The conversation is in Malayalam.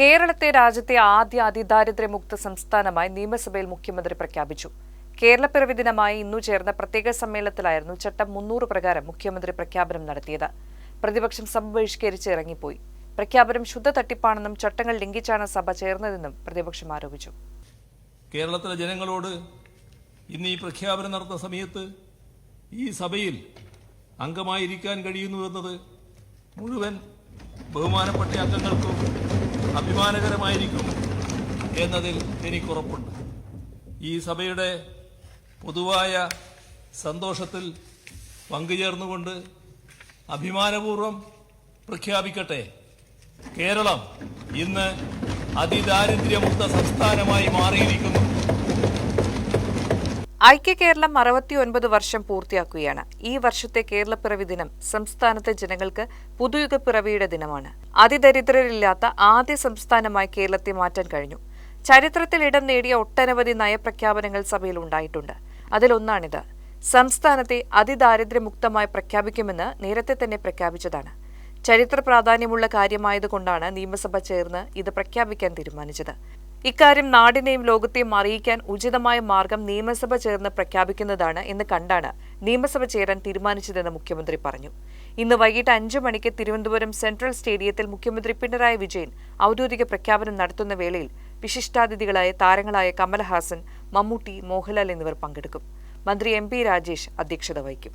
കേരളത്തെ രാജ്യത്തെ ആദ്യ അതിദാരിദ്ര്യമുക്ത സംസ്ഥാനമായി നിയമസഭയിൽ മുഖ്യമന്ത്രി പ്രഖ്യാപിച്ചു. കേരളപ്പിറവി ദിനമായി ഇന്നു ചേർന്ന പ്രത്യേക സമ്മേളനത്തിലായിരുന്നു ചട്ടം 300 പ്രകാരം മുഖ്യമന്ത്രി പ്രഖ്യാപനം നടത്തിയത്. പ്രതിപക്ഷം സഭ ബഹിഷ്കരിച്ച് ഇറങ്ങിപ്പോയി. പ്രഖ്യാപനം ശുദ്ധ തട്ടിപ്പാണെന്നും ചട്ടങ്ങൾ ലംഘിച്ചാണ് സഭ ചേർന്നതെന്നും പ്രതിപക്ഷം ആരോപിച്ചു. കേരളത്തിലെ ജനങ്ങളോട് ഇന്ന് ഈ പ്രഖ്യാപനം നടത്തുന്ന സമയത്ത് ഈ സഭയിൽ അംഗമായിരിക്കാൻ കഴിയുന്നുവെന്നത് മുഴുവൻ ബഹുമാനപ്പെട്ട അംഗങ്ങൾക്കും അഭിമാനകരമായിരിക്കും എന്നതിൽ എനിക്കുറപ്പുണ്ട്. ഈ സഭയുടെ പൊതുവായ സന്തോഷത്തിൽ പങ്കുചേർന്നുകൊണ്ട് അഭിമാനപൂർവ്വം പ്രഖ്യാപിക്കട്ടെ, കേരളം ഇന്ന് അതിദാരിദ്ര്യമുക്ത സംസ്ഥാനമായി മാറിയിരിക്കുന്നു. ഐക്യ കേരളം 69 വർഷം പൂർത്തിയാക്കുകയാണ്. ഈ വർഷത്തെ കേരളപ്പിറവി ദിനം സംസ്ഥാനത്തെ ജനങ്ങൾക്ക് പുതുയുഗ പിറവിയുടെ ദിനമാണ്. അതിദരിദ്രരില്ലാത്ത ആദ്യ സംസ്ഥാനമായി കേരളത്തെ മാറ്റാൻ കഴിഞ്ഞു. ചരിത്രത്തിൽ ഇടം നേടിയ ഒട്ടനവധി നയപ്രഖ്യാപനങ്ങൾ സഭയിൽ ഉണ്ടായിട്ടുണ്ട്. അതിലൊന്നാണിത്. സംസ്ഥാനത്തെ അതിദാരിദ്ര്യമുക്തമായി പ്രഖ്യാപിക്കുമെന്ന് നേരത്തെ തന്നെ പ്രഖ്യാപിച്ചതാണ്. ചരിത്ര പ്രാധാന്യമുള്ള കാര്യമായതുകൊണ്ടാണ് നിയമസഭ ചേർന്ന് ഇത് പ്രഖ്യാപിക്കാൻ തീരുമാനിച്ചത്. ഇക്കാര്യം നാടിനെയും ലോകത്തെയും അറിയിക്കാൻ ഉചിതമായ മാർഗം നിയമസഭ ചേർന്ന് പ്രഖ്യാപിക്കുന്നതാണ് എന്ന് കണ്ടാണ് നിയമസഭ ചേരാൻ തീരുമാനിച്ചതെന്ന് മുഖ്യമന്ത്രി പറഞ്ഞു. ഇന്ന് വൈകിട്ട് 5 മണിക്ക് തിരുവനന്തപുരം സെൻട്രൽ സ്റ്റേഡിയത്തിൽ മുഖ്യമന്ത്രി പിണറായി വിജയൻ ഔദ്യോഗിക പ്രഖ്യാപനം നടത്തുന്ന വേളയിൽ വിശിഷ്ടാതിഥികളായ താരങ്ങളായ കമലഹാസൻ, മമ്മൂട്ടി, മോഹൻലാൽ എന്നിവർ പങ്കെടുക്കും. മന്ത്രി MP രാജേഷ് അധ്യക്ഷത വഹിക്കും.